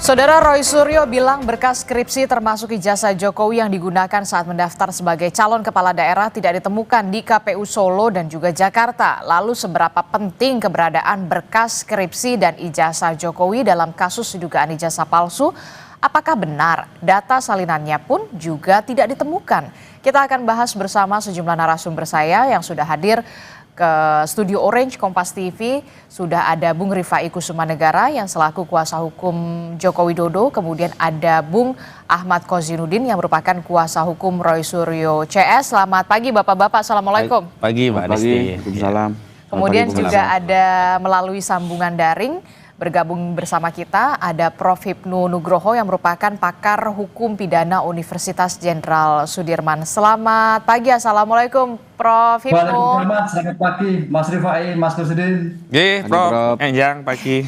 Saudara Roy Suryo bilang berkas skripsi termasuk ijazah Jokowi yang digunakan saat mendaftar sebagai calon kepala daerah tidak ditemukan di KPU Solo dan juga Jakarta. Lalu seberapa penting keberadaan berkas skripsi dan ijazah Jokowi dalam kasus dugaan ijazah palsu? Apakah benar data salinannya pun juga tidak ditemukan? Kita akan bahas bersama sejumlah narasumber saya yang sudah hadir ke Studio Orange Kompas TV. Sudah ada Bung Rifai Kusumanegara yang selaku kuasa hukum Joko Widodo, kemudian ada Bung Ahmad Kozinudin yang merupakan kuasa hukum Roy Suryo CS. Selamat pagi Bapak-bapak, Assalamualaikum. Pagi Mbak Desti. Waalaikumsalam. Kemudian juga ada melalui sambungan daring bergabung bersama kita ada Prof. Hipnu Nugroho yang merupakan pakar hukum pidana Universitas Jenderal Sudirman. Selamat pagi, Assalamualaikum Prof. Hipnu. Waalaikumsalam, selamat pagi Mas Rifai, Mas Kusidin. Prof. Enjang pagi.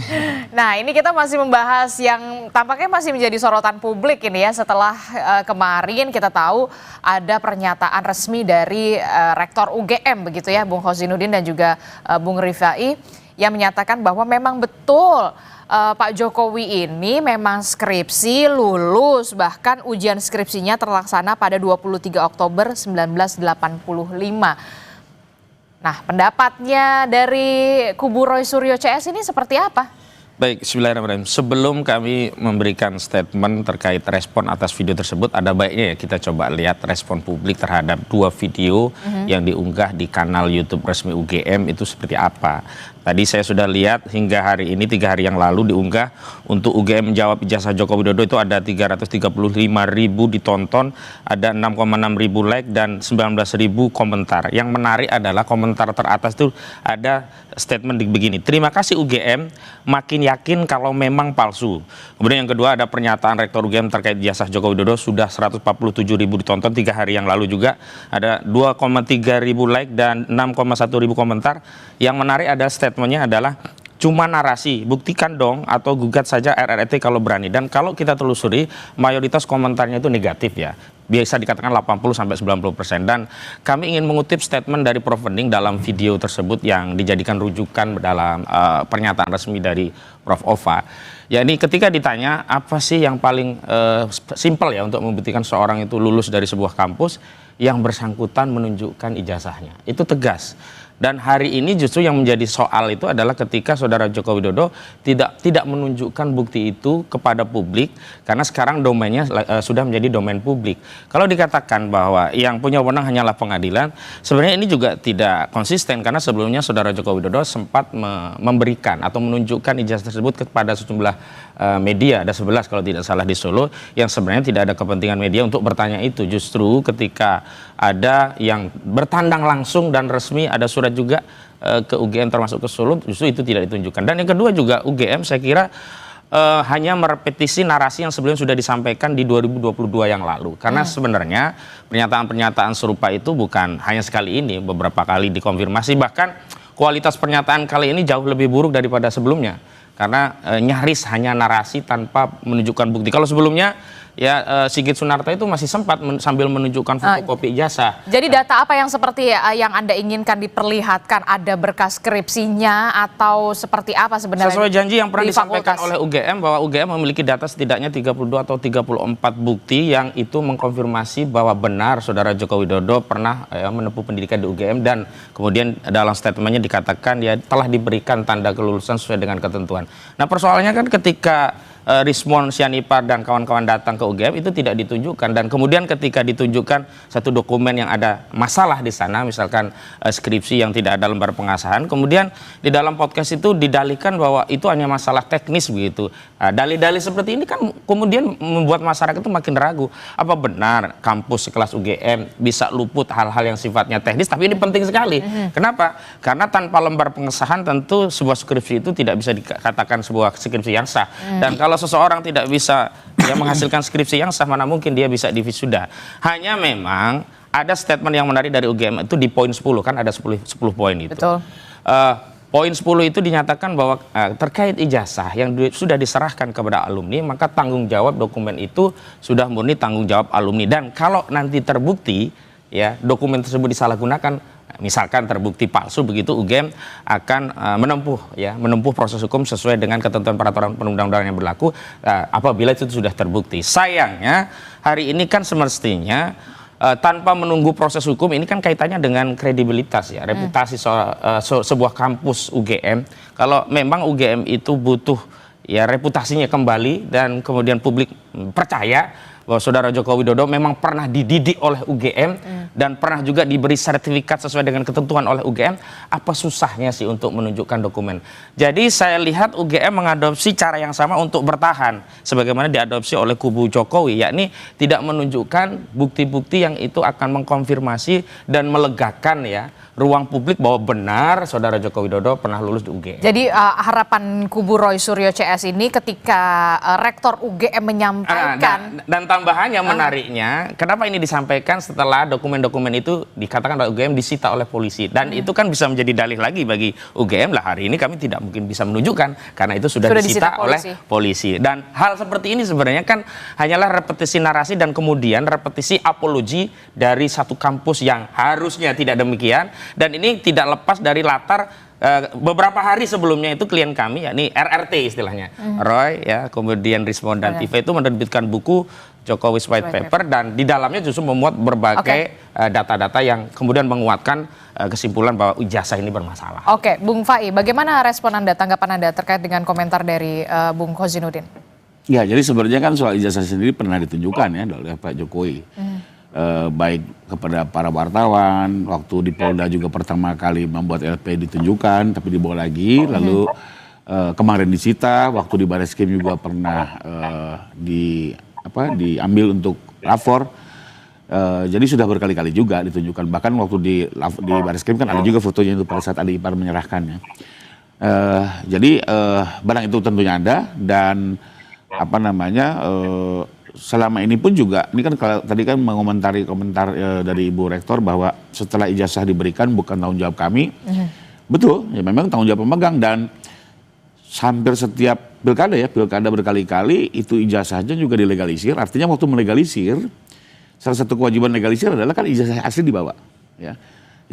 Nah, ini kita masih membahas yang tampaknya masih menjadi sorotan publik ini ya, setelah kemarin kita tahu ada pernyataan resmi dari Rektor UGM begitu ya, Bung Kozinudin dan juga Bung Rifai, yang menyatakan bahwa memang betul Pak Jokowi ini memang skripsi lulus, bahkan ujian skripsinya terlaksana pada 23 Oktober 1985. Nah, pendapatnya dari kubu Roy Suryo CS ini seperti apa? Baik, bismillahirrahmanirrahim. Sebelum kami memberikan statement terkait respon atas video tersebut, ada baiknya ya kita coba lihat respon publik terhadap dua video yang diunggah di kanal YouTube resmi UGM itu seperti apa. Tadi saya sudah lihat hingga hari ini 3 hari yang lalu diunggah untuk UGM menjawab ijazah Joko Widodo itu ada 335.000 ditonton, ada 6,6 ribu like dan 19.000 komentar. Yang menarik adalah komentar teratas itu ada statement begini. Terima kasih UGM, makin yakin kalau memang palsu. Kemudian yang kedua ada pernyataan Rektor UGM terkait ijazah Joko Widodo sudah 147.000 ditonton 3 hari yang lalu juga. Ada 2,3 ribu like dan 6,1 ribu komentar. Yang menarik ada statementnya adalah cuma narasi, buktikan dong atau gugat saja RRT kalau berani. Dan kalau kita telusuri mayoritas komentarnya itu negatif ya. Biasa dikatakan 80-90%. Dan kami ingin mengutip statement dari Prof. Wening dalam video tersebut yang dijadikan rujukan dalam pernyataan resmi dari Prof. Ova. Ya, ini ketika ditanya apa sih yang paling simpel ya untuk membuktikan seorang itu lulus dari sebuah kampus, yang bersangkutan menunjukkan ijazahnya. Itu tegas. Dan hari ini justru yang menjadi soal itu adalah ketika Saudara Joko Widodo tidak menunjukkan bukti itu kepada publik, karena sekarang domainnya sudah menjadi domain publik. Kalau dikatakan bahwa yang punya wewenang hanyalah pengadilan, sebenarnya ini juga tidak konsisten, karena sebelumnya Saudara Joko Widodo sempat memberikan atau menunjukkan ijazah tersebut kepada sejumlah media, ada 11 kalau tidak salah di Solo, yang sebenarnya tidak ada kepentingan media untuk bertanya itu. Justru ketika ada yang bertandang langsung dan resmi, ada surat juga ke UGM termasuk ke Solo, justru itu tidak ditunjukkan. Dan yang kedua juga UGM saya kira hanya merepetisi narasi yang sebelumnya sudah disampaikan di 2022 yang lalu. Karena sebenarnya pernyataan-pernyataan serupa itu bukan hanya sekali ini, beberapa kali dikonfirmasi, bahkan kualitas pernyataan kali ini jauh lebih buruk daripada sebelumnya. Karena nyaris hanya narasi tanpa menunjukkan bukti. Kalau sebelumnya ya Sigit Sunarta itu masih sempat sambil menunjukkan fotokopi ijazah. Jadi data apa yang seperti yang Anda inginkan diperlihatkan? Ada berkas skripsinya atau seperti apa sebenarnya? Sesuai janji yang pernah disampaikan fakultas oleh UGM bahwa UGM memiliki data setidaknya 32 atau 34 bukti yang itu mengkonfirmasi bahwa benar Saudara Joko Widodo pernah menempuh pendidikan di UGM, dan kemudian dalam statementnya dikatakan dia telah diberikan tanda kelulusan sesuai dengan ketentuan. Nah, persoalannya kan ketika Rismon Sianipar dan kawan-kawan datang ke UGM itu tidak ditunjukkan, dan kemudian ketika ditunjukkan satu dokumen yang ada masalah di sana, misalkan skripsi yang tidak ada lembar pengasahan, kemudian di dalam podcast itu didalihkan bahwa itu hanya masalah teknis begitu. Dalih-dalih seperti ini kan kemudian membuat masyarakat itu makin ragu, apa benar kampus sekelas UGM bisa luput hal-hal yang sifatnya teknis, tapi ini penting sekali. Kenapa? Karena tanpa lembar pengesahan tentu sebuah skripsi itu tidak bisa dikatakan sebuah skripsi yang sah. Dan kalau seseorang tidak bisa menghasilkan skripsi yang sah, mana mungkin dia bisa divisuda. Hanya memang ada statement yang menarik dari UGM itu di poin 10, kan ada 10 poin itu. Betul. Poin 10 itu dinyatakan bahwa terkait ijazah yang sudah diserahkan kepada alumni, maka tanggung jawab dokumen itu sudah murni tanggung jawab alumni. Dan kalau nanti terbukti ya dokumen tersebut disalahgunakan, misalkan terbukti palsu, begitu UGM akan menempuh proses hukum sesuai dengan ketentuan peraturan perundang-undangan yang berlaku apabila itu sudah terbukti. Sayangnya hari ini kan semestinya tanpa menunggu proses hukum, ini kan kaitannya dengan kredibilitas ya, reputasi sebuah kampus UGM. Kalau memang UGM itu butuh ya reputasinya kembali dan kemudian publik percaya bahwa Saudara Joko Widodo memang pernah dididik oleh UGM dan pernah juga diberi sertifikat sesuai dengan ketentuan oleh UGM, apa susahnya sih untuk menunjukkan dokumen? Jadi saya lihat UGM mengadopsi cara yang sama untuk bertahan sebagaimana diadopsi oleh kubu Jokowi, yakni tidak menunjukkan bukti-bukti yang itu akan mengkonfirmasi dan melegakan ya ruang publik bahwa benar Saudara Joko Widodo pernah lulus di UGM. Jadi harapan kubu Roy Suryo CS ini ketika Rektor UGM menyampaikan dan tambahannya menariknya, kenapa ini disampaikan setelah dokumen-dokumen itu dikatakan oleh UGM disita oleh polisi, dan itu kan bisa menjadi dalih lagi bagi UGM lah, hari ini kami tidak mungkin bisa menunjukkan karena itu sudah disita oleh polisi. Dan hal seperti ini sebenarnya kan hanyalah repetisi narasi dan kemudian repetisi apologi dari satu kampus yang harusnya tidak demikian. Dan ini tidak lepas dari latar beberapa hari sebelumnya itu klien kami, yakni RRT istilahnya, Roy ya, kemudian Rismond dan Tiva itu menerbitkan buku Jokowi's White Paper, dan di dalamnya justru memuat berbagai data-data yang kemudian menguatkan kesimpulan bahwa ijazah ini bermasalah. Oke, Bung Fai, bagaimana respon Anda, tanggapan Anda terkait dengan komentar dari Bung Kozinudin? Ya, jadi sebenarnya kan soal ijazah sendiri pernah ditunjukkan ya oleh Pak Jokowi. Baik kepada para wartawan, waktu di Polda juga pertama kali membuat LP ditunjukkan tapi dibawa lagi, lalu kemarin disita, waktu di Bareskrim juga pernah diambil untuk lapor. Jadi sudah berkali-kali juga ditunjukkan, bahkan waktu di Bareskrim kan ada juga fotonya itu pada saat adik ipar menyerahkannya. Jadi barang itu tentunya ada, dan selama ini pun juga, ini kan kalau tadi kan mengomentari komentar dari Ibu Rektor bahwa setelah ijazah diberikan bukan tanggung jawab kami. Betul, ya memang tanggung jawab pemegang, dan hampir setiap pilkada berkali-kali itu ijazahnya juga dilegalisir. Artinya waktu melegalisir, salah satu kewajiban legalisir adalah kan ijazah asli dibawa. Ya.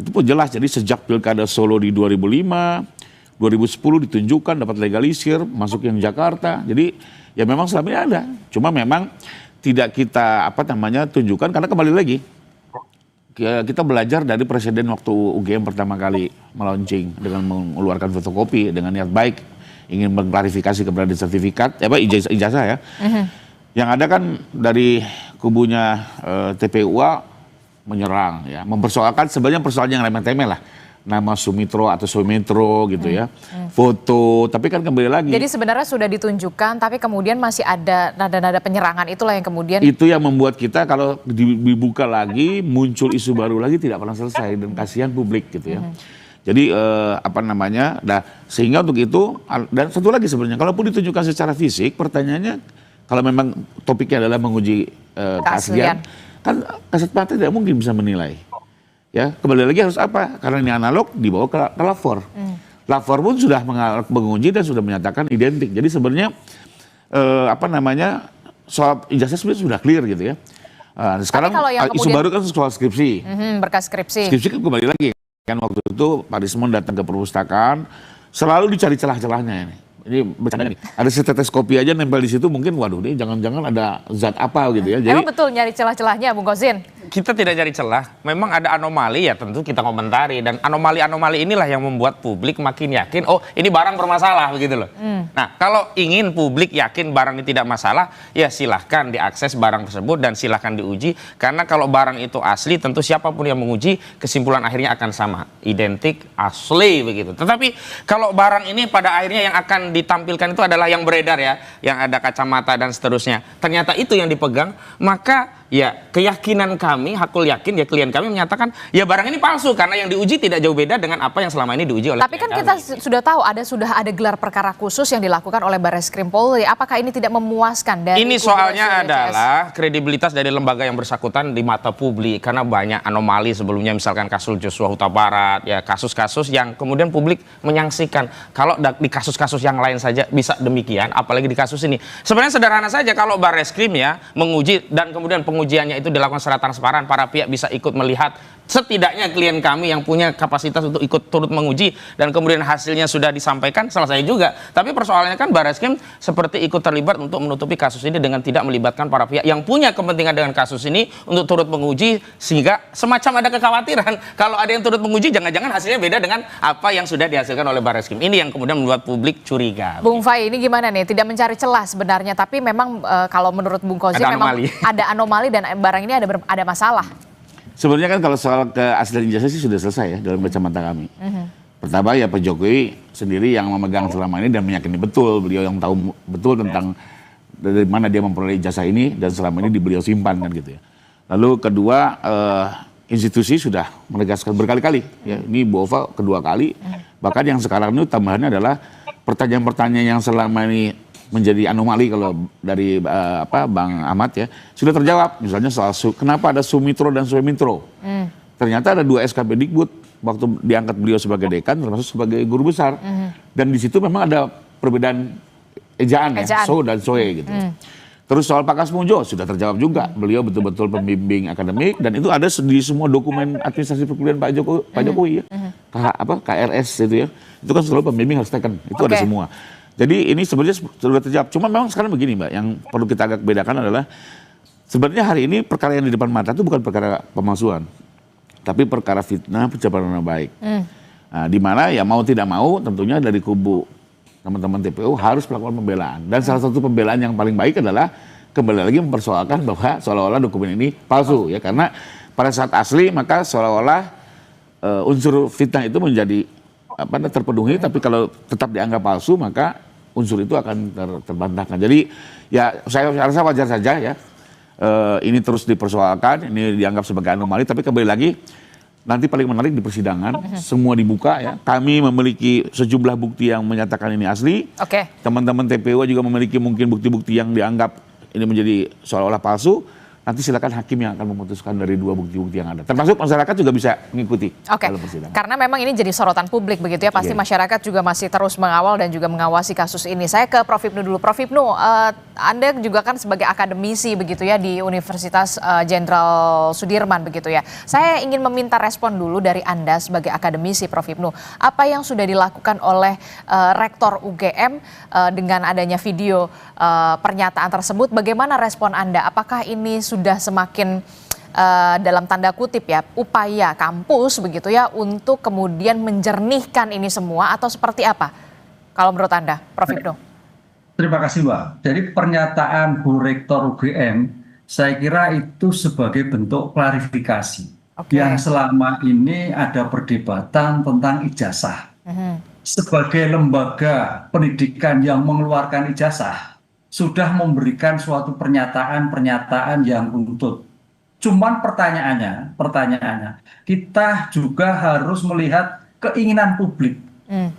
Itu pun jelas, jadi sejak pilkada Solo di 2005, 2010 ditunjukkan dapat legalisir, masuk yang Jakarta. Jadi ya memang selama ini ada, cuma memang tidak kita tunjukkan karena kembali lagi kita belajar dari presiden waktu UGM pertama kali melaunching dengan mengeluarkan fotokopi dengan niat baik ingin mengklarifikasi keberadaan sertifikat ijazah ya. Yang ada kan dari kubunya TPUA menyerang ya, mempersoalkan sebenarnya persoalan yang remeh-temeh lah. Nama Sumitro atau Sumitro gitu ya, foto, tapi kan kembali lagi. Jadi sebenarnya sudah ditunjukkan, tapi kemudian masih ada nada-nada penyerangan, itulah yang kemudian. Itu yang membuat kita kalau dibuka lagi, muncul isu baru lagi tidak pernah selesai, dan kasihan publik gitu ya. Jadi sehingga untuk itu, dan satu lagi sebenarnya, kalaupun ditunjukkan secara fisik, pertanyaannya, kalau memang topiknya adalah menguji keaslian, kan Kasat Mata tidak mungkin bisa menilai. Ya, kembali lagi harus apa? Karena ini analog dibawa ke lapor. Lapor pun sudah menguji dan sudah menyatakan identik. Jadi sebenarnya soal ijazah sebenarnya sudah clear gitu ya. Sekarang isu baru kan soal skripsi. Berkas skripsi. Skripsi kan kembali lagi kan waktu itu Pak Rismond datang ke perpustakaan, selalu dicari celah-celahnya ini. Ini bercanda nih. Ada setetes kopi aja nempel di situ, mungkin waduh ini jangan-jangan ada zat apa gitu ya. Jadi, emang betul nyari celah-celahnya Bung Kozin? Kita tidak cari celah, memang ada anomali ya tentu kita komentari, dan anomali-anomali inilah yang membuat publik makin yakin oh ini barang bermasalah begitu loh. Nah kalau ingin publik yakin barang ini tidak masalah, ya silahkan diakses barang tersebut dan silahkan diuji, karena kalau barang itu asli tentu siapapun yang menguji kesimpulan akhirnya akan sama, identik, asli begitu. Tetapi kalau barang ini pada akhirnya yang akan ditampilkan itu adalah yang beredar ya, yang ada kacamata dan seterusnya, ternyata itu yang dipegang, maka ya keyakinan kami, hakul yakin ya klien kami menyatakan ya barang ini palsu karena yang diuji tidak jauh beda dengan apa yang selama ini diuji oleh. Tapi kan kita sudah tahu sudah ada gelar perkara khusus yang dilakukan oleh Bareskrim Polri. Apakah ini tidak memuaskan dari ini soalnya adalah kredibilitas dari lembaga yang bersangkutan di mata publik, karena banyak anomali sebelumnya, misalkan kasus Joshua Huta Barat ya, kasus-kasus yang kemudian publik menyaksikan kalau di kasus-kasus yang lain saja bisa demikian, apalagi di kasus ini. Sebenarnya sederhana saja kalau Bareskrim ya menguji dan kemudian pengujiannya itu dilakukan secara transparan, para pihak bisa ikut melihat setidaknya klien kami yang punya kapasitas untuk ikut turut menguji dan kemudian hasilnya sudah disampaikan, selesai juga. Tapi persoalannya kan Barreskrim seperti ikut terlibat untuk menutupi kasus ini dengan tidak melibatkan para pihak yang punya kepentingan dengan kasus ini untuk turut menguji, sehingga semacam ada kekhawatiran kalau ada yang turut menguji jangan-jangan hasilnya beda dengan apa yang sudah dihasilkan oleh Barreskrim. Ini yang kemudian membuat publik curiga. Bung Fai, ini gimana nih? Tidak mencari celah sebenarnya, tapi memang kalau menurut Bung Kozi memang ada anomali dan barang ini ada masalah. Sebenarnya kan kalau soal keaslian ijazah sih sudah selesai ya dalam kacamata kami. Pertama ya Pak Jokowi sendiri yang memegang selama ini dan meyakini betul, beliau yang tahu betul tentang dari mana dia memperoleh ijazah ini dan selama ini beliau simpan kan gitu ya. Lalu kedua, institusi sudah menegaskan berkali-kali ya, ini Bu Ova kedua kali, bahkan yang sekarang ini tambahannya adalah pertanyaan-pertanyaan yang selama ini menjadi anomali kalau dari Bang Ahmad ya sudah terjawab, misalnya soal kenapa ada Sumitro dan Sumitro. Ternyata ada 2 SKP Dikbud waktu diangkat beliau sebagai dekan termasuk sebagai guru besar, dan di situ memang ada perbedaan ejaan. Ya, So dan Soe gitu. Terus soal Pak Kasmunjo sudah terjawab juga, beliau betul-betul pembimbing akademik dan itu ada di semua dokumen administrasi perkuliahan Pak Jokowi ya. KRS itu ya, itu kan selalu pembimbing harus taken, itu ada semua. Jadi ini sebenarnya sudah terjawab. Cuma memang sekarang begini Mbak, yang perlu kita agak bedakan adalah sebenarnya hari ini perkara yang di depan mata itu bukan perkara pemalsuan, tapi perkara fitnah pencemaran nama baik. Nah, di mana ya mau tidak mau tentunya dari kubu teman-teman TPU harus melakukan pembelaan. Dan salah satu pembelaan yang paling baik adalah kembali lagi mempersoalkan bahwa seolah-olah dokumen ini palsu ya, karena pada saat asli maka seolah-olah unsur fitnah itu menjadi terpenuhi, tapi kalau tetap dianggap palsu maka unsur itu akan terbantahkan. Jadi ya saya rasa wajar saja ya ini terus dipersoalkan, ini dianggap sebagai anomali, tapi kembali lagi nanti paling menarik di persidangan semua dibuka ya. Kami memiliki sejumlah bukti yang menyatakan ini asli. Teman-teman TPU juga memiliki mungkin bukti-bukti yang dianggap ini menjadi seolah-olah palsu. Nanti silakan hakim yang akan memutuskan dari 2 bukti-bukti yang ada. Termasuk masyarakat juga bisa mengikuti dalam persidangan. Karena memang ini jadi sorotan publik begitu ya. Pasti masyarakat juga masih terus mengawal dan juga mengawasi kasus ini. Saya ke Prof Hipnu dulu. Prof Hipnu, Anda juga kan sebagai akademisi begitu ya di Universitas Jenderal Sudirman begitu ya. Saya ingin meminta respon dulu dari Anda sebagai akademisi, Prof Hipnu. Apa yang sudah dilakukan oleh Rektor UGM dengan adanya video pernyataan tersebut? Bagaimana respon Anda? Apakah ini sudah semakin dalam tanda kutip ya upaya kampus begitu ya untuk kemudian menjernihkan ini semua atau seperti apa kalau menurut Anda, Prof Hipnu? Terima kasih Mbak. Jadi pernyataan Bu Rektor UGM saya kira itu sebagai bentuk klarifikasi yang selama ini ada perdebatan tentang ijazah. Sebagai lembaga pendidikan yang mengeluarkan ijazah sudah memberikan suatu pernyataan yang runtut. Cuman pertanyaannya, kita juga harus melihat keinginan publik.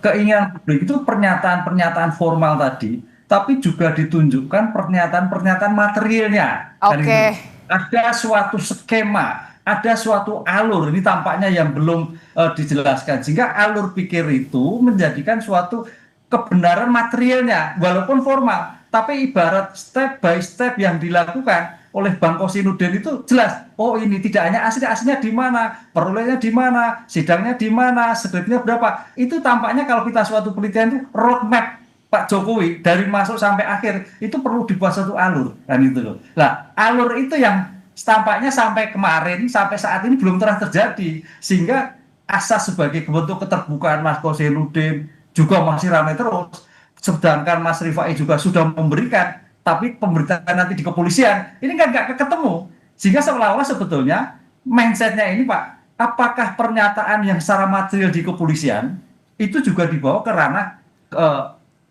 Keinginan publik itu pernyataan-pernyataan formal tadi, tapi juga ditunjukkan pernyataan-pernyataan materialnya. Ada suatu skema, ada suatu alur, ini tampaknya yang belum dijelaskan. Sehingga alur pikir itu menjadikan suatu kebenaran materialnya, walaupun formal. Tapi ibarat step by step yang dilakukan oleh Bang Kosinudin itu jelas. Oh ini tidak hanya aslinya di mana, perolehnya di mana, sidangnya di mana, skripnya berapa. Itu tampaknya kalau kita suatu penelitian itu roadmap Pak Jokowi dari masuk sampai akhir itu perlu dibuat satu alur kan itu loh. Nah alur itu yang tampaknya sampai kemarin sampai saat ini belum pernah terjadi, sehingga asas sebagai bentuk keterbukaan Mas Kosinudin juga masih ramai terus. Sedangkan Mas Rifai juga sudah memberikan, tapi pemberitaan nanti di kepolisian ini kan nggak ketemu, sehingga seolah-olah sebetulnya mindsetnya ini Pak, apakah pernyataan yang secara material di kepolisian itu juga dibawa ke ranah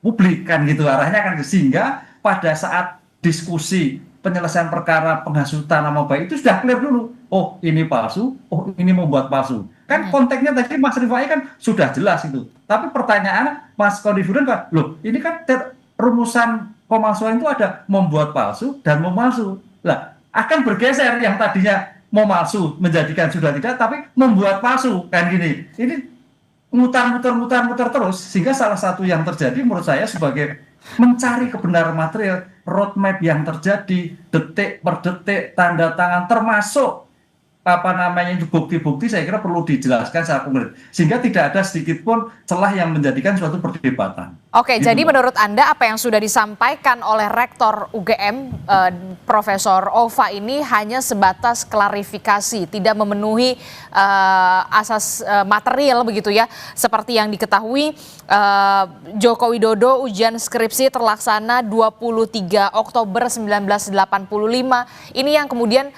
publik kan gitu arahnya kan, sehingga pada saat diskusi penyelesaian perkara penghasutan nama baik itu sudah clear dulu, oh ini palsu, oh ini membuat palsu. Kan konteksnya tadi Mas Rifai kan sudah jelas itu. Tapi pertanyaan Mas Konifudin kan, loh ini kan rumusan pemalsuan itu ada membuat palsu dan memalsu. Lah akan bergeser yang tadinya memalsu menjadikan sudah tidak, tapi membuat palsu kan gini. Ini mutar terus, sehingga salah satu yang terjadi menurut saya sebagai mencari kebenaran material, roadmap yang terjadi detik per detik, tanda tangan termasuk bukti-bukti saya kira perlu dijelaskan secara konkret sehingga tidak ada sedikit pun celah yang menjadikan suatu perdebatan. Oke, Gitu, jadi Mbak. menurut Anda apa yang sudah disampaikan oleh Rektor UGM, Profesor Ova ini hanya sebatas klarifikasi, tidak memenuhi asas material begitu ya. Seperti yang diketahui, Joko Widodo ujian skripsi terlaksana 23 Oktober 1985. Ini yang kemudian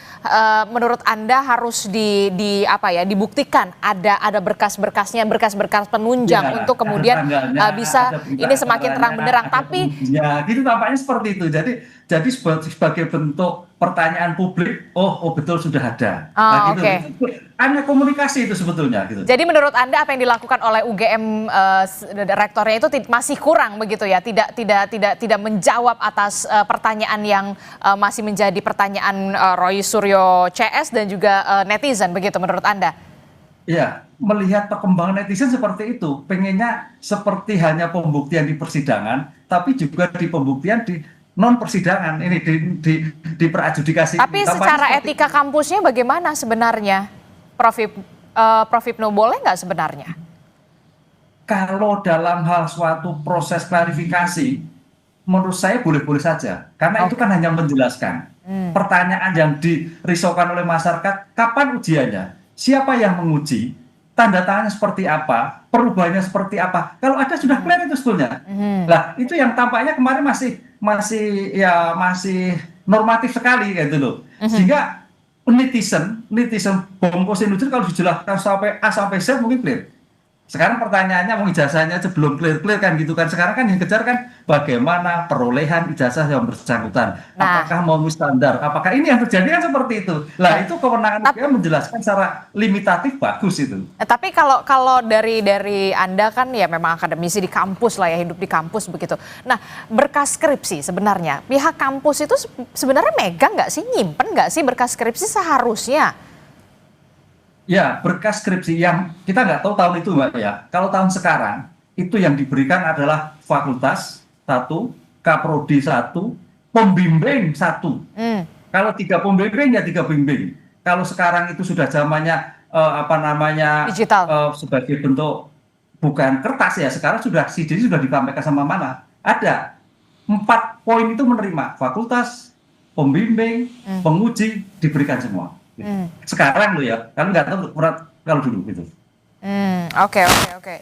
menurut Anda harus dibuktikan ada berkas-berkasnya, berkas-berkas penunjang Ya, untuk kemudian tanggalnya, bisa ada berita ini semakin terang acaranya, benderang. ada Tapi ya gitu tampaknya seperti itu. Jadi sebagai bentuk pertanyaan publik, oh betul sudah ada. Gitu. oke. Hanya komunikasi itu sebetulnya gitu. Jadi menurut Anda apa yang dilakukan oleh UGM rektornya itu masih kurang begitu ya? Tidak menjawab atas pertanyaan yang masih menjadi pertanyaan Roy Suryo CS dan juga netizen begitu menurut Anda? Ya, melihat perkembangan netizen seperti itu, pengennya seperti hanya pembuktian di persidangan, tapi juga di pembuktian di non persidangan ini di peradjudikasi. Tapi Tampaknya secara seperti etika kampusnya bagaimana sebenarnya, Prof Hipnu, boleh nggak sebenarnya? kalau dalam hal suatu proses klarifikasi, menurut saya boleh-boleh saja, karena itu kan hanya menjelaskan. Pertanyaan yang dirisaukan oleh masyarakat, kapan ujiannya? Siapa yang menguji? Tanda tangannya seperti apa? Perubahannya seperti apa? Kalau ada sudah clear itu sebetulnya. Nah, itu yang tampaknya kemarin masih normatif sekali gitu loh. Sehingga netizen bongkos netizen kalau dijelaskan sampai A sampai Z mungkin clear. Sekarang pertanyaannya mau ijazahnya aja belum clear kan gitu kan. Sekarang kan yang kejar kan bagaimana perolehan ijazah yang bersangkutan. Nah. Apakah memenuhi standar? Apakah ini yang terjadi kan seperti itu. Lah itu kewenangan UGM menjelaskan secara limitatif bagus itu. Tapi kalau dari Anda kan ya memang akademisi di kampus lah ya, hidup di kampus begitu. Nah, berkas skripsi sebenarnya pihak kampus itu sebenarnya megang nggak sih, nyimpen nggak sih berkas skripsi seharusnya? Ya, berkas skripsi yang kita nggak tahu tahun itu Mbak ya. Kalau tahun sekarang, itu yang diberikan adalah fakultas 1, kaprodi 1, pembimbing 1. Kalau 3 pembimbing ya 3 pembimbing. Kalau sekarang itu sudah zamannya Digital. sebagai bentuk bukan kertas ya, sekarang sudah CD sudah disampaikan sama mana? Ada 4 poin itu menerima fakultas, pembimbing, penguji diberikan semua. Sekarang lo ya, kan nggak tahu kalau dulu gitu. Oke.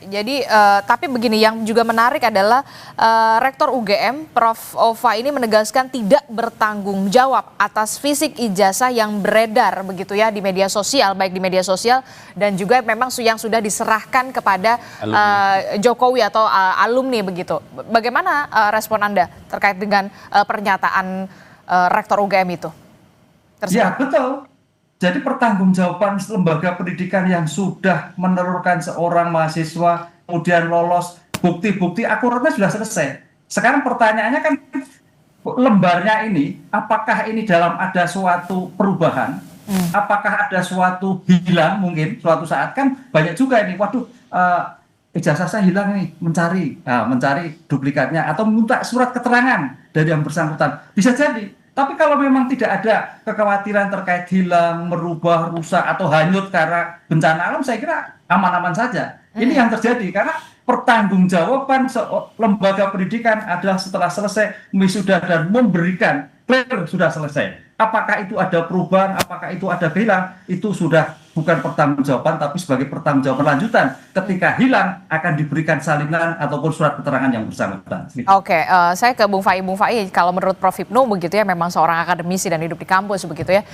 Jadi tapi begini, yang juga menarik adalah Rektor UGM Prof Ova ini menegaskan tidak bertanggung jawab atas fisik ijazah yang beredar begitu ya di media sosial, baik di media sosial dan juga memang yang sudah diserahkan kepada Jokowi atau alumni begitu. Bagaimana respon Anda terkait dengan pernyataan Rektor UGM itu? Ya betul. Jadi pertanggungjawaban lembaga pendidikan yang sudah menelurkan seorang mahasiswa kemudian lolos, bukti-bukti akuratnya sudah selesai. Sekarang pertanyaannya kan lembarnya ini, apakah ini dalam ada suatu perubahan, apakah ada suatu hilang mungkin suatu saat kan banyak juga ini, waduh ijazah saya hilang nih, mencari duplikatnya atau minta surat keterangan dari yang bersangkutan, bisa jadi. Tapi kalau memang tidak ada kekhawatiran terkait hilang, merubah, rusak, atau hanyut karena bencana alam, saya kira aman-aman saja. Ini yang terjadi karena pertanggungjawaban lembaga pendidikan adalah setelah selesai wisuda dan memberikan clear sudah selesai. Apakah itu ada perubahan, apakah itu ada hilang, itu sudah bukan pertanggungjawaban tapi sebagai pertanggungjawaban lanjutan. Ketika hilang akan diberikan salinan ataupun surat keterangan yang bersangkutan. Oke, saya ke Bung Fai. Kalau menurut Prof Hipnu begitu ya, memang seorang akademisi dan hidup di kampus begitu ya.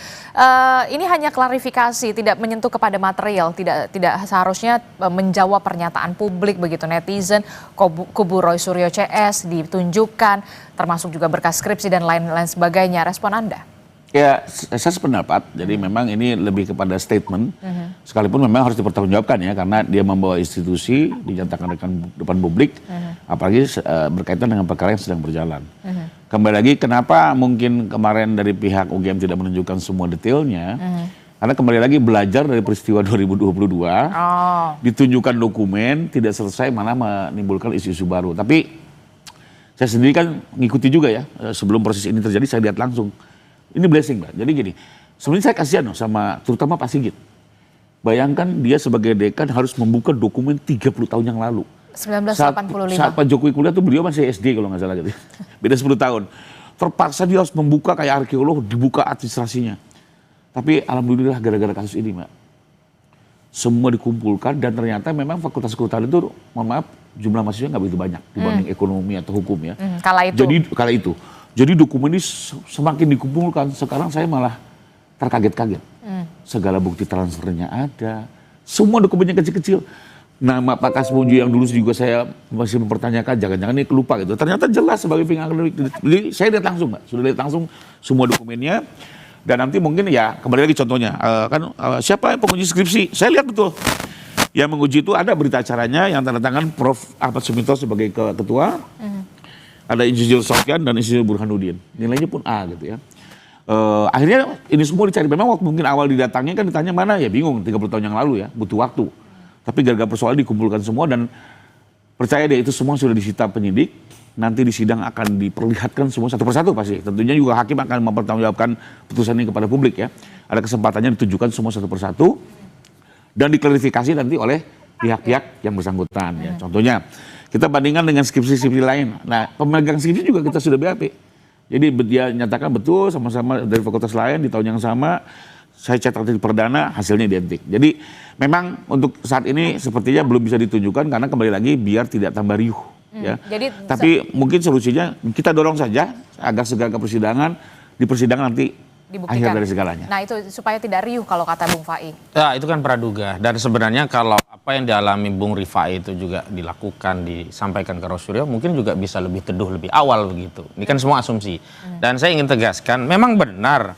Ini hanya klarifikasi, tidak menyentuh kepada material, tidak seharusnya menjawab pernyataan publik begitu netizen, kubu Roy Suryo CS ditunjukkan, termasuk juga berkas skripsi dan lain-lain sebagainya. Respon Anda? Ya, saya sependapat. Jadi memang ini lebih kepada statement, sekalipun memang harus dipertanggungjawabkan ya, karena dia membawa institusi, dinyatakan depan publik, apalagi berkaitan dengan perkara yang sedang berjalan. Kembali lagi, kenapa mungkin kemarin dari pihak UGM tidak menunjukkan semua detailnya? Karena kembali lagi belajar dari peristiwa 2022, ditunjukkan dokumen, tidak selesai malah menimbulkan isu-isu baru. Tapi saya sendiri kan ngikuti juga ya, sebelum proses ini terjadi saya lihat langsung. Ini blessing, Mbak. Jadi gini, Sebenarnya saya kasihan loh sama terutama Pak Sigit. Bayangkan dia sebagai dekan harus membuka dokumen 30 tahun yang lalu. 1985. Saat Pak Jokowi kuliah tuh beliau masih SD kalau nggak salah gitu. Beda 10 tahun. Terpaksa dia harus membuka kayak arkeolog, dibuka administrasinya. Tapi alhamdulillah gara-gara kasus ini, Mbak, semua dikumpulkan dan ternyata memang fakultas kehutanan itu, mohon maaf, jumlah mahasiswa nggak begitu banyak dibanding ekonomi atau hukum ya. Kala itu. Jadi dokumen ini semakin dikumpulkan, sekarang saya malah terkaget-kaget. Segala bukti transfernya ada, semua dokumennya kecil-kecil. Nama Pak Kasmunju yang dulu juga saya masih mempertanyakan, jangan-jangan ini kelupa gitu. Ternyata jelas sebagai pihak akademik. Jadi saya lihat langsung, Mbak, sudah lihat langsung semua dokumennya. Dan nanti mungkin ya kembali lagi contohnya, siapa yang penguji skripsi? Saya lihat betul. Yang menguji itu ada berita acaranya yang tanda tangan Prof. Ahmad Suminto sebagai ketua. Ada Insinyur Sofyan dan Insinyur Burhanuddin. Nilainya pun A gitu ya. Akhirnya ini semua dicari. Memang waktu mungkin awal didatangnya kan ditanya mana ya, bingung 30 tahun yang lalu ya, butuh waktu. Tapi gara-gara persoalan dikumpulkan semua dan percaya deh itu semua sudah disita penyidik. Nanti di sidang akan diperlihatkan semua satu persatu pasti. Tentunya juga hakim akan mempertanggungjawabkan putusan ini kepada publik ya. Ada kesempatannya ditunjukkan semua satu persatu dan diklarifikasi nanti oleh pihak-pihak yang bersangkutan ya. Contohnya kita bandingkan dengan skripsi-skripsi lain. Nah, pemegang skripsi juga kita sudah BAP. Jadi dia nyatakan betul sama-sama dari fakultas lain di tahun yang sama. Saya cetak di perdana, hasilnya identik. Jadi memang untuk saat ini sepertinya belum bisa ditunjukkan karena kembali lagi biar tidak tambah riuh. Ya. Tapi mungkin solusinya kita dorong saja agar segala persidangan di persidangan nanti dibuktikan. Akhir dari segalanya. Nah itu supaya tidak riuh kalau kata Bung Fai. Ya itu kan praduga. Dan sebenarnya kalau apa yang dialami Bung Rifai itu juga dilakukan, disampaikan ke Rosuryo, mungkin juga bisa lebih teduh, lebih awal begitu. Ini kan semua asumsi. Dan saya ingin tegaskan, memang benar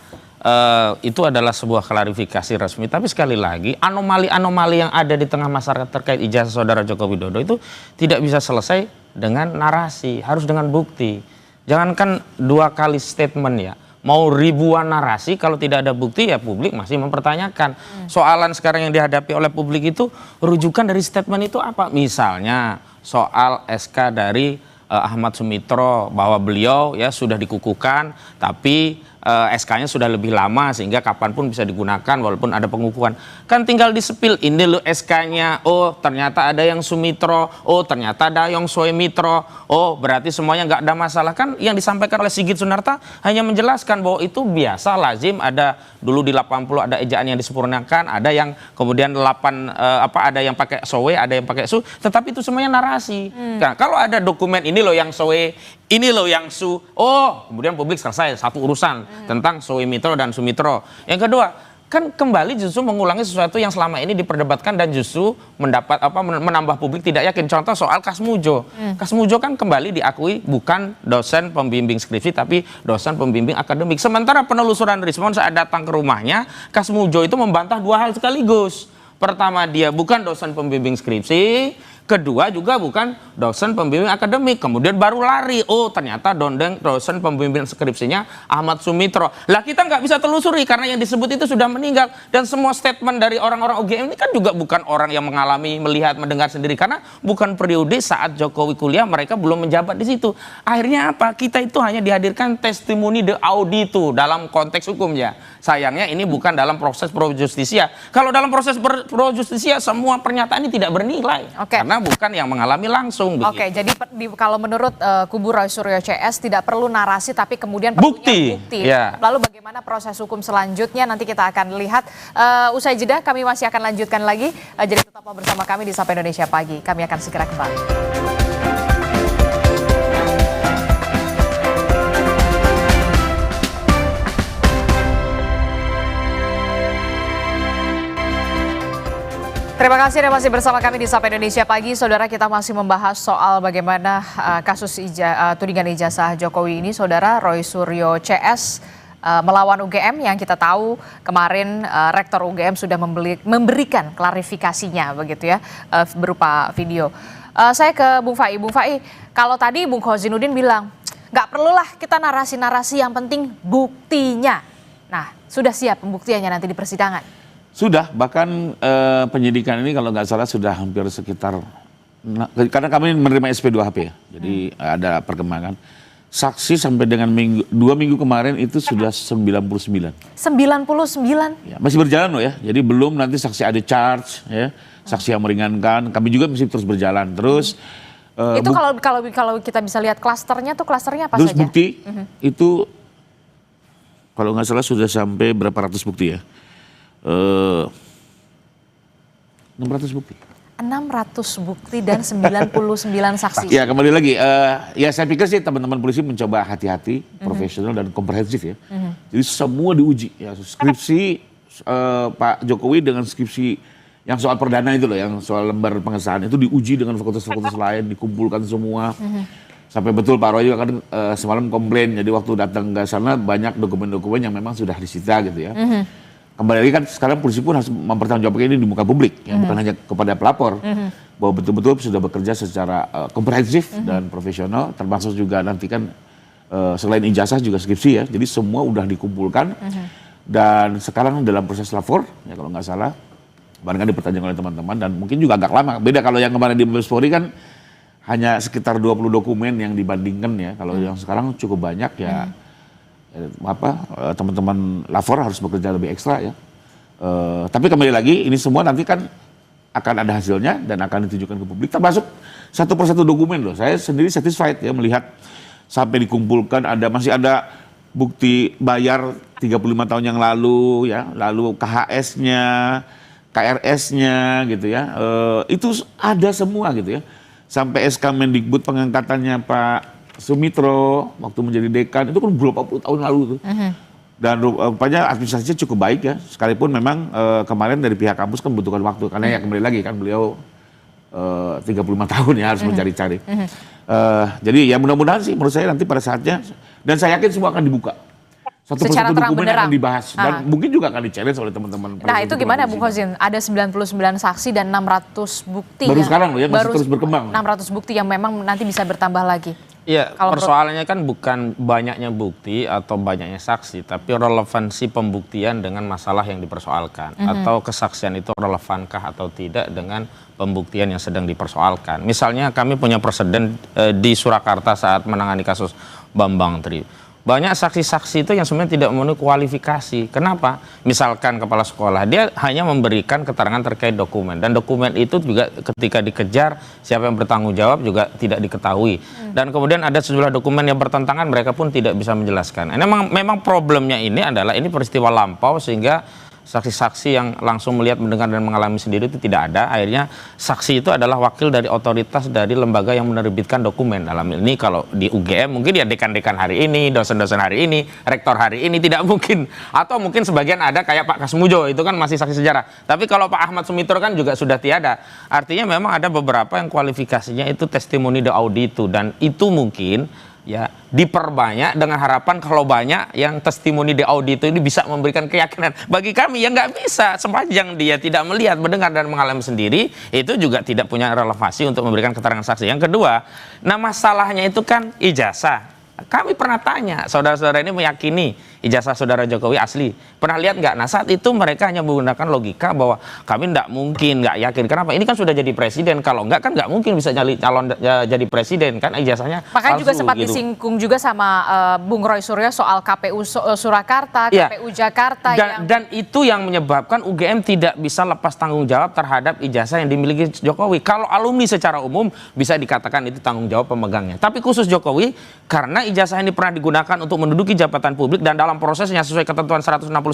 itu adalah sebuah klarifikasi resmi. Tapi sekali lagi, anomali-anomali yang ada di tengah masyarakat terkait ijazah saudara Joko Widodo itu tidak bisa selesai dengan narasi, harus dengan bukti. Jangankan 2 kali statement ya, mau ribuan narasi, kalau tidak ada bukti ya publik masih mempertanyakan. Soalan sekarang yang dihadapi oleh publik itu rujukan dari statement itu apa? Misalnya soal SK dari Ahmad Sumitro bahwa beliau ya sudah dikukuhkan, tapi SK-nya sudah lebih lama sehingga kapanpun bisa digunakan walaupun ada pengukuhan. Kan tinggal disepil, ini loh SK-nya, oh ternyata ada yang Sumitro, oh ternyata ada yang Soemitro, oh berarti semuanya nggak ada masalah. Kan yang disampaikan oleh Sigit Sunarta hanya menjelaskan bahwa itu biasa, lazim, ada dulu di 80 ada ejaan yang disempurnakan, ada yang kemudian 8 ada yang pakai Soe, ada yang pakai Su, tetapi itu semuanya narasi. Nah, kalau ada dokumen ini loh yang Soe, ini loh yang Su, oh kemudian publik selesai satu urusan tentang Soemitro dan Sumitro. Yang kedua, kan kembali justru mengulangi sesuatu yang selama ini diperdebatkan dan justru menambah publik tidak yakin. Contoh soal Kasmujo. Kasmujo kan kembali diakui bukan dosen pembimbing skripsi tapi dosen pembimbing akademik. Sementara penelusuran respon saat datang ke rumahnya, Kasmujo itu membantah 2 hal sekaligus. Pertama, dia bukan dosen pembimbing skripsi. Kedua juga bukan dosen pembimbing akademik. Kemudian baru lari, oh ternyata dosen pembimbing skripsinya Ahmad Sumitro. Lah kita nggak bisa telusuri karena yang disebut itu sudah meninggal. Dan semua statement dari orang-orang UGM ini kan juga bukan orang yang mengalami, melihat, mendengar sendiri. Karena bukan periode saat Jokowi kuliah mereka belum menjabat di situ. Akhirnya apa? Kita itu hanya dihadirkan testimoni de audito dalam konteks hukumnya. Sayangnya ini bukan dalam proses pro justisia. Kalau dalam proses pro justisia semua pernyataan ini tidak bernilai. Karena bukan yang mengalami langsung. Oke, jadi kalau menurut kubu Roy Suryo CS tidak perlu narasi tapi kemudian bukti. Ya. Lalu bagaimana proses hukum selanjutnya nanti kita akan lihat. Usai jeda kami masih akan lanjutkan lagi. Jadi tetaplah bersama kami di Sapa Indonesia Pagi. Kami akan segera kembali. Terima kasih Anda masih bersama kami di Sapa Indonesia Pagi. Saudara, kita masih membahas soal bagaimana kasus tudingan ijazah Jokowi ini. Saudara, Roy Suryo CS melawan UGM yang kita tahu kemarin Rektor UGM sudah memberikan klarifikasinya begitu ya, berupa video. Saya ke Bung Fai. Bung Fai, kalau tadi Bung Khozinuddin bilang nggak perlulah kita narasi-narasi, yang penting buktinya. Nah, sudah siap pembuktiannya nanti di persidangan? Sudah, bahkan penyidikan ini kalau nggak salah sudah hampir sekitar, karena kami menerima SP2HP ya, jadi ada perkembangan. saksi sampai dengan 2 minggu kemarin itu sudah 99. 99? Ya, masih berjalan loh ya. Jadi belum nanti saksi ada charge ya, saksi yang meringankan. Kami juga masih terus berjalan. Terus itu kalau kita bisa lihat klasternya apa terus saja? Bukti itu kalau nggak salah sudah sampai berapa ratus bukti ya? 600 bukti. 600 bukti dan 99 saksi. Ya kembali lagi, ya saya pikir sih teman-teman polisi mencoba hati-hati, profesional dan komprehensif ya. Jadi semua diuji, ya skripsi Pak Jokowi dengan skripsi yang soal perdana itu loh, yang soal lembar pengesahan itu diuji dengan fakultas-fakultas lain, dikumpulkan semua. Sampai betul Pak Roy juga kan semalam komplain, jadi waktu datang ke sana banyak dokumen-dokumen yang memang sudah disita gitu ya. Kembali lagi kan sekarang polisi pun harus mempertanggungjawabkan ini di muka publik, yang bukan hanya kepada pelapor, bahwa betul-betul sudah bekerja secara komprehensif dan profesional, termasuk juga nanti kan selain ijazah juga skripsi ya, jadi semua udah dikumpulkan dan sekarang dalam proses lapor ya kalau nggak salah, kemarin kan dipertanyakan oleh teman-teman dan mungkin juga agak lama, beda kalau yang kemarin di Mabes Polri kan hanya sekitar 20 dokumen yang dibandingkan ya, kalau yang sekarang cukup banyak ya. Teman-teman lapor harus bekerja lebih ekstra ya. Tapi kembali lagi ini semua nanti kan akan ada hasilnya dan akan ditujukan ke publik. Termasuk satu persatu dokumen loh. Saya sendiri satisfied ya melihat sampai dikumpulkan masih ada bukti bayar 35 tahun yang lalu ya, lalu KHS-nya, KRS-nya gitu ya. Itu ada semua gitu ya. Sampai SK Mendikbud pengangkatannya Pak Sumitro waktu menjadi dekan itu kan berapa puluh tahun lalu tuh. Dan rupanya administrasinya cukup baik ya. Sekalipun memang kemarin dari pihak kampus kan membutuhkan waktu karena ya kembali lagi kan beliau 35 tahun ya harus mencari-cari. Jadi ya mudah-mudahan sih menurut saya nanti pada saatnya dan saya yakin semua akan dibuka. Satu Secara persatu dokumen terang-benderang akan dibahas dan mungkin juga akan di-challenge oleh teman-teman. Nah itu gimana Bung Kozin? Ada 99 saksi dan 600 bukti. Baru sekarang loh ya, masih terus berkembang. 600 bukti yang memang nanti bisa bertambah lagi. Iya, persoalannya kan bukan banyaknya bukti atau banyaknya saksi, tapi relevansi pembuktian dengan masalah yang dipersoalkan. Atau kesaksian itu relevankah atau tidak dengan pembuktian yang sedang dipersoalkan. Misalnya kami punya presiden di Surakarta saat menangani kasus Bambang Tri. Banyak saksi-saksi itu yang sebenarnya tidak memenuhi kualifikasi. Kenapa? Misalkan kepala sekolah, dia hanya memberikan keterangan terkait dokumen. Dan dokumen itu juga ketika dikejar, siapa yang bertanggung jawab juga tidak diketahui. Dan kemudian ada sejumlah dokumen yang bertentangan, mereka pun tidak bisa menjelaskan. Memang problemnya ini adalah ini peristiwa lampau sehingga saksi-saksi yang langsung melihat, mendengar, dan mengalami sendiri itu tidak ada. Akhirnya saksi itu adalah wakil dari otoritas dari lembaga yang menerbitkan dokumen. Dalam ini kalau di UGM mungkin ya dekan-dekan hari ini, dosen-dosen hari ini, rektor hari ini, tidak mungkin. Atau mungkin sebagian ada kayak Pak Kasmujo, itu kan masih saksi sejarah. Tapi kalau Pak Ahmad Sumitro kan juga sudah tiada. Artinya memang ada beberapa yang kualifikasinya itu testimoni de audito. Dan itu mungkin ya diperbanyak dengan harapan kalau banyak yang testimoni de audito ini bisa memberikan keyakinan. Bagi kami yang nggak bisa, sepanjang dia tidak melihat, mendengar, dan mengalami sendiri, itu juga tidak punya relevansi untuk memberikan keterangan saksi. Yang kedua, nah masalahnya itu kan ijazah. Kami pernah tanya, saudara-saudara ini meyakini ijazah saudara Jokowi asli. Pernah lihat nggak? Nah saat itu mereka hanya menggunakan logika bahwa kami nggak mungkin, nggak yakin. Kenapa? Ini kan sudah jadi presiden. Kalau nggak kan nggak mungkin bisa calon jadi presiden kan ijazahnya. Makanya juga sempat gitu. disinggung juga sama Bung Roy Suryo soal KPU Surakarta, ya. KPU Jakarta. Dan itu yang menyebabkan UGM tidak bisa lepas tanggung jawab terhadap ijazah yang dimiliki Jokowi. Kalau alumni secara umum bisa dikatakan itu tanggung jawab pemegangnya. Tapi khusus Jokowi, karena ijazah ini pernah digunakan untuk menduduki jabatan publik dan dalam prosesnya sesuai ketentuan 169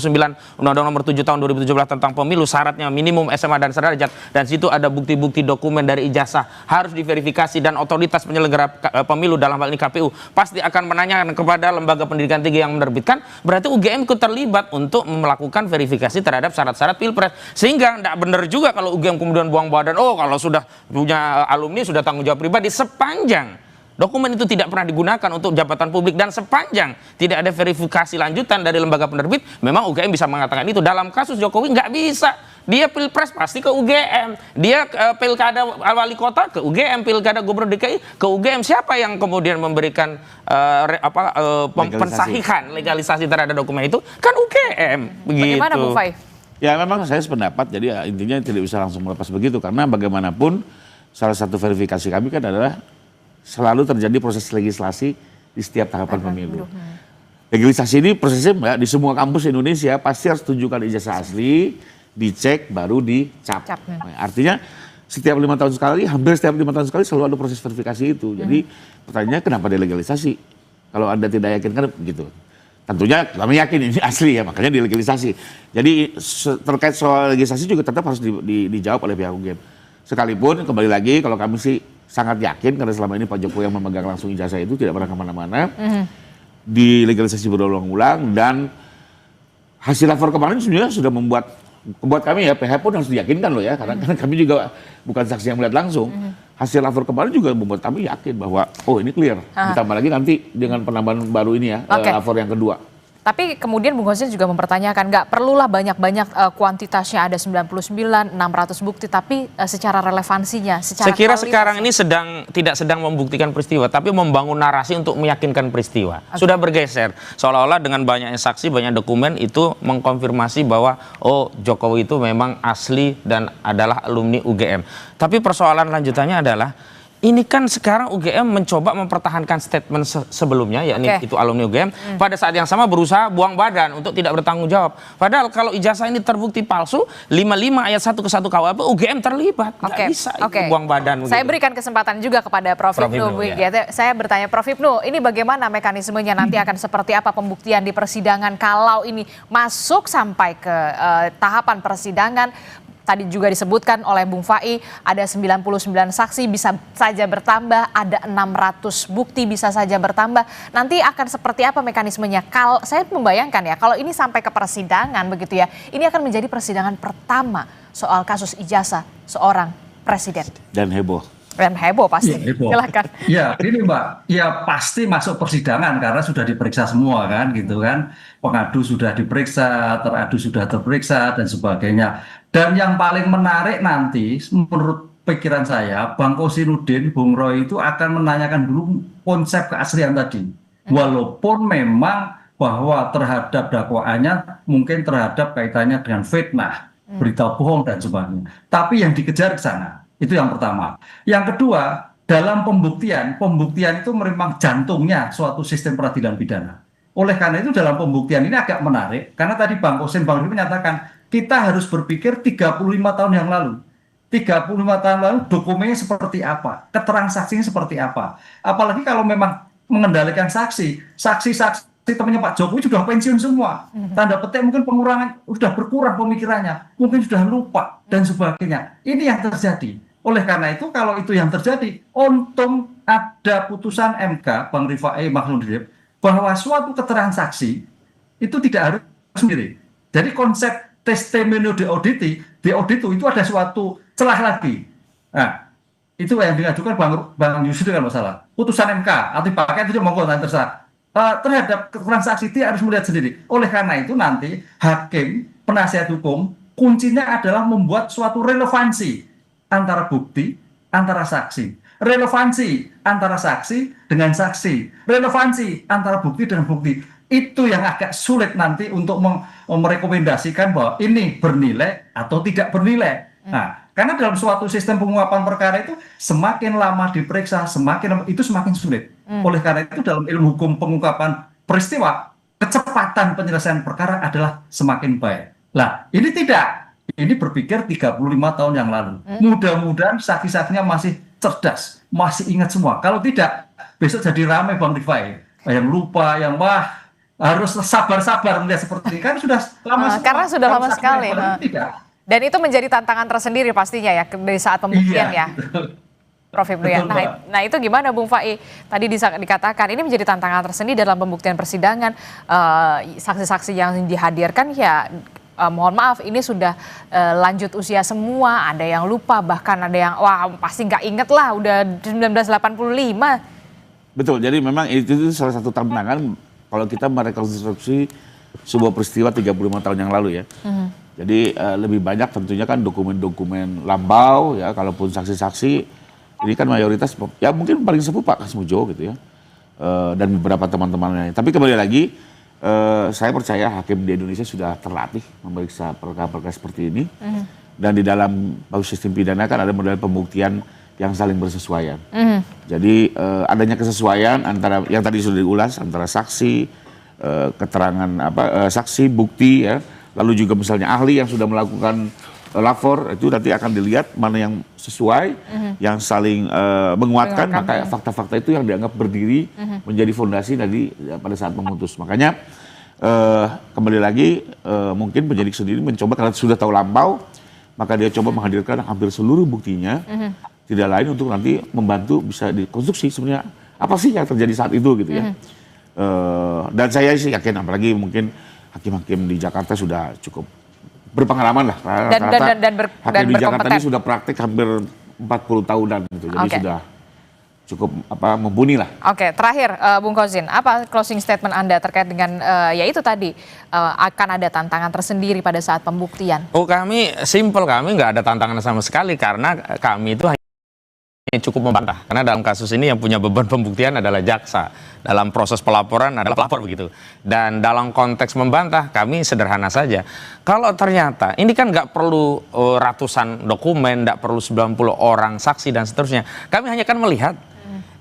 Undang-Undang Nomor 7 Tahun 2017 tentang Pemilu, syaratnya minimum SMA dan sederajat, dan situ ada bukti-bukti dokumen dari ijazah harus diverifikasi, dan otoritas penyelenggara pemilu dalam hal ini KPU pasti akan menanyakan kepada lembaga pendidikan tinggi yang menerbitkan. Berarti UGM ikut terlibat untuk melakukan verifikasi terhadap syarat-syarat pilpres, sehingga tidak benar juga kalau UGM kemudian buang badan, oh kalau sudah punya alumni sudah tanggung jawab pribadi. Sepanjang dokumen itu tidak pernah digunakan untuk jabatan publik dan sepanjang tidak ada verifikasi lanjutan dari lembaga penerbit, memang UGM bisa mengatakan itu. Dalam kasus Jokowi nggak bisa. Dia pilpres pasti ke UGM, dia pilkada wali kota ke UGM, pilkada gubernur DKI ke UGM. Siapa yang kemudian memberikan pensahihan, legalisasi terhadap dokumen itu? Kan UGM. Begitu. Bagaimana Bu Fai? Ya memang saya sependapat, jadi ya, intinya tidak bisa langsung melepas begitu, karena bagaimanapun salah satu verifikasi kami kan adalah selalu terjadi proses legislasi di di setiap tahapan pemilu. Legalisasi ini prosesnya Mbak, di semua kampus Indonesia pasti harus tunjukkan ijazah asli, dicek, baru dicap. Artinya setiap 5 tahun sekali, hampir setiap 5 tahun sekali selalu ada proses verifikasi itu. Jadi pertanyaannya kenapa delegalisasi? Kalau Anda tidak yakin kan begitu. Tentunya kami yakin ini asli ya, makanya dilegalisasi. Jadi terkait soal legalisasi juga tetap harus dijawab oleh pihak UGM. Sekalipun kembali lagi kalau kami sih sangat yakin karena selama ini Pak Jokowi yang memegang langsung ijazah itu tidak pernah kemana-mana. Dilegalisasi berulang-ulang dan hasil lapor kemarin sebenarnya sudah membuat kami ya PH pun harus diyakinkan loh ya karena kami juga bukan saksi yang melihat langsung. Hasil lapor kemarin juga membuat kami yakin bahwa oh ini clear. Ditambah lagi nanti dengan penambahan baru ini ya lapor yang kedua. Tapi kemudian Bung Hussein juga mempertanyakan, nggak perlulah banyak-banyak kuantitasnya ada 99, 600 bukti, tapi secara relevansinya, secara saya kira kualitas. sekarang ini tidak sedang membuktikan peristiwa, tapi membangun narasi untuk meyakinkan peristiwa. Sudah bergeser, seolah-olah dengan banyaknya saksi, banyak dokumen itu mengkonfirmasi bahwa oh Jokowi itu memang asli dan adalah alumni UGM. Tapi persoalan lanjutannya adalah, ini kan sekarang UGM mencoba mempertahankan statement sebelumnya, yakni itu alumni UGM, pada saat yang sama berusaha buang badan untuk tidak bertanggung jawab. Padahal kalau ijazah ini terbukti palsu, 55 ayat 1 ke 1 KUHP, UGM terlibat. Nggak bisa itu buang badan. Saya berikan kesempatan juga kepada Prof. Hipnu. Saya bertanya Prof. Hipnu, ini bagaimana mekanismenya nanti akan seperti apa pembuktian di persidangan kalau ini masuk sampai ke tahapan persidangan. Tadi juga disebutkan oleh Bung Fai, ada 99 saksi bisa saja bertambah, ada 600 bukti bisa saja bertambah. Nanti akan seperti apa mekanismenya? Kalau saya membayangkan ya, kalau ini sampai ke persidangan begitu ya, ini akan menjadi persidangan pertama soal kasus ijazah seorang presiden. Dan heboh. Dan heboh pasti. Ya, heboh. Silakan. Ya, ini Mbak, ya pasti masuk persidangan karena sudah diperiksa semua kan, gitu kan. Pengadu sudah diperiksa, teradu sudah terperiksa dan sebagainya. Dan yang paling menarik nanti, menurut pikiran saya, Bang Kosinudin, Bung Roy itu akan menanyakan dulu konsep keaslian tadi. Walaupun memang bahwa terhadap dakwaannya mungkin terhadap kaitannya dengan fitnah, berita bohong dan sebagainya. Tapi yang dikejar ke sana. Itu yang pertama. Yang kedua, dalam pembuktian itu memang jantungnya suatu sistem peradilan pidana. Oleh karena itu dalam pembuktian ini agak menarik, karena tadi Bang Kosin, Bang Rudi menyatakan, kita harus berpikir 35 tahun yang lalu. 35 tahun lalu dokumennya seperti apa, keterangan saksinya seperti apa. Apalagi kalau memang mengendalikan saksi temannya Pak Jokowi sudah pensiun semua. Tanda petik mungkin pengurangan, sudah berkurang pemikirannya, mungkin sudah lupa, dan sebagainya. Ini yang terjadi. Oleh karena itu, kalau itu yang terjadi, untung ada putusan MK, Bang Rifai Makhludib, bahwa suatu keterangan saksi itu tidak harus sendiri. Jadi konsep testimonio de audito itu ada suatu celah lagi. Nah, itu yang diajukan Bang Yusuf kan masalah. Putusan MK, atau pakai itu monggo terserah. Terhadap keterangan saksi dia harus melihat sendiri. Oleh karena itu nanti hakim, penasihat hukum, kuncinya adalah membuat suatu relevansi antara bukti, antara saksi. Relevansi antara saksi dengan saksi. Relevansi antara bukti dengan bukti. Itu yang agak sulit nanti untuk merekomendasikan bahwa ini bernilai atau tidak bernilai. Nah, karena dalam suatu sistem pengungkapan perkara itu semakin lama diperiksa, semakin sulit. Oleh karena itu dalam ilmu hukum pengungkapan peristiwa, kecepatan penyelesaian perkara adalah semakin baik. Nah, ini tidak. Ini berpikir 35 tahun yang lalu. Mudah-mudahan saksi-saksinya masih cerdas, masih ingat semua. Kalau tidak, besok jadi ramai Bang Rifai. Yang lupa, yang harus sabar-sabar melihat seperti ini. Kan sudah lama sekali. Karena sudah lama sekali. Tidak. Dan itu menjadi tantangan tersendiri pastinya ya dari saat pembuktian ya. Prof. Hipnu ya. Nah itu gimana Bung Fai? Tadi dikatakan ini menjadi tantangan tersendiri dalam pembuktian persidangan. Saksi-saksi yang dihadirkan ya mohon maaf ini sudah lanjut usia semua. Ada yang lupa, bahkan ada yang wah pasti nggak inget lah udah 1985. Betul, jadi memang itu salah satu tantangan kalau kita merekonstruksi sebuah peristiwa 35 tahun yang lalu ya. Jadi lebih banyak tentunya kan dokumen-dokumen lampau ya, kalaupun saksi-saksi ini kan mayoritas ya mungkin paling sepuh Pak Kasmujo gitu ya, dan beberapa teman-teman lain. Tapi kembali lagi saya percaya hakim di Indonesia sudah terlatih memeriksa perkara-perkara seperti ini, dan di dalam sistem pidana kan ada model pembuktian yang saling bersesuaian. Jadi adanya kesesuaian antara yang tadi sudah diulas antara saksi, keterangan saksi, bukti ya, lalu juga misalnya ahli yang sudah melakukan lapor itu nanti akan dilihat mana yang sesuai, yang saling menguatkan, maka fakta-fakta itu yang dianggap berdiri menjadi fondasi tadi pada saat memutus. Makanya kembali lagi mungkin penyidik sendiri mencoba karena sudah tahu lampau, maka dia coba menghadirkan hampir seluruh buktinya, tidak lain untuk nanti membantu bisa dikonstruksi sebenarnya apa sih yang terjadi saat itu gitu ya. Dan saya sih yakin apalagi mungkin hakim-hakim di Jakarta sudah cukup berpengalaman lah. Dan hakim di Jakarta berkompeten. ini sudah praktik hampir 40 tahunan gitu. Jadi sudah cukup mumpuni lah. Oke, terakhir Bung Kozin, apa closing statement Anda terkait dengan ya itu tadi akan ada tantangan tersendiri pada saat pembuktian? Oh, kami simple, kami nggak ada tantangan sama sekali karena kami itu cukup membantah. Karena dalam kasus ini yang punya beban pembuktian adalah jaksa. Dalam proses pelaporan adalah pelapor begitu. Dan dalam konteks membantah kami sederhana saja. Kalau ternyata ini kan nggak perlu ratusan dokumen, nggak perlu 90 orang saksi dan seterusnya. Kami hanya kan melihat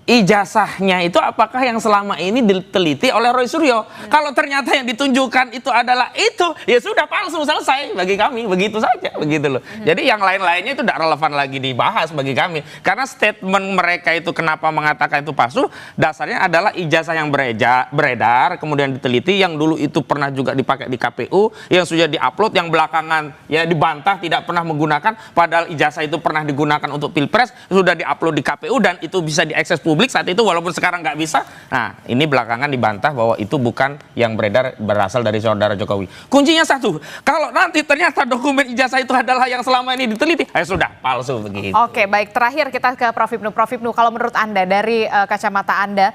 ijazahnya itu apakah yang selama ini diteliti oleh Roy Suryo. Kalau ternyata yang ditunjukkan itu adalah itu, ya sudah palsu, selesai bagi kami, begitu saja, begitu loh. Jadi yang lain-lainnya itu tidak relevan lagi dibahas bagi kami. Karena statement mereka itu kenapa mengatakan itu palsu, dasarnya adalah ijazah yang beredar, kemudian diteliti, yang dulu itu pernah juga dipakai di KPU, yang sudah diupload, yang belakangan ya dibantah tidak pernah menggunakan, padahal ijazah itu pernah digunakan untuk Pilpres, sudah diupload di KPU dan itu bisa diakses publik saat itu walaupun sekarang nggak bisa. Nah, ini belakangan dibantah bahwa itu bukan yang beredar berasal dari saudara Jokowi. Kuncinya satu, kalau nanti ternyata dokumen ijazah itu adalah yang selama ini diteliti, sudah palsu begitu. Oke, baik, terakhir kita ke Prof. Hipnu. Prof. Hipnu, kalau menurut Anda dari kacamata Anda,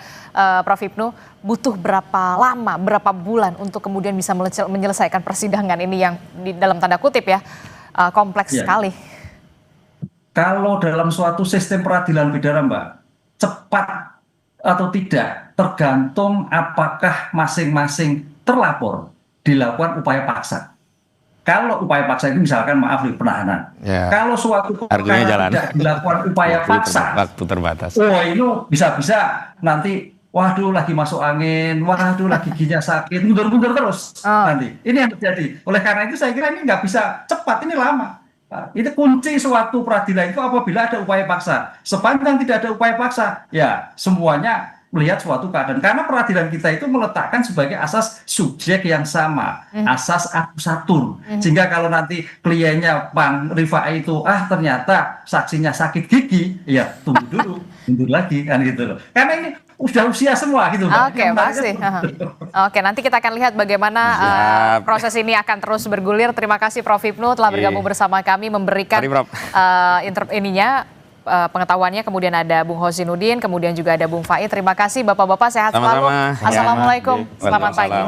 Prof. Hipnu, butuh berapa lama, berapa bulan untuk kemudian bisa menyelesaikan persidangan ini yang di dalam tanda kutip ya kompleks sekali? Kalau dalam suatu sistem peradilan pidana, Mbak, cepat atau tidak tergantung apakah masing-masing terlapor dilakukan upaya paksa. Kalau upaya paksa itu misalkan maaf penahanan. Ya. Kalau suatu perkara tidak dilakukan upaya paksa, waktu terbatas. Oh, itu bisa-bisa nanti waduh lagi masuk angin, waduh lagi giginya sakit, mundur-mundur terus nanti. Ini yang terjadi. Oleh karena itu saya kira ini nggak bisa cepat, ini lama. Itu kunci suatu peradilan itu apabila ada upaya paksa. Sepanjang tidak ada upaya paksa, ya semuanya melihat suatu keadaan. Karena peradilan kita itu meletakkan sebagai asas subjek yang sama, asas akusatur. Sehingga kalau nanti kliennya Bang Rifai itu, ternyata saksinya sakit gigi, ya tunggu dulu, mundur lagi kan gitu loh. Karena ini udah usia semua gitu. Oke, pasti. Oke, nanti kita akan lihat bagaimana proses ini akan terus bergulir. Terima kasih Prof. Hipnu telah bergabung bersama kami memberikan pengetahuannya. Kemudian ada Bung Hosinuddin, kemudian juga ada Bung Faiz. Terima kasih Bapak-bapak, sehat selalu. Assalamualaikum. Selamat pagi.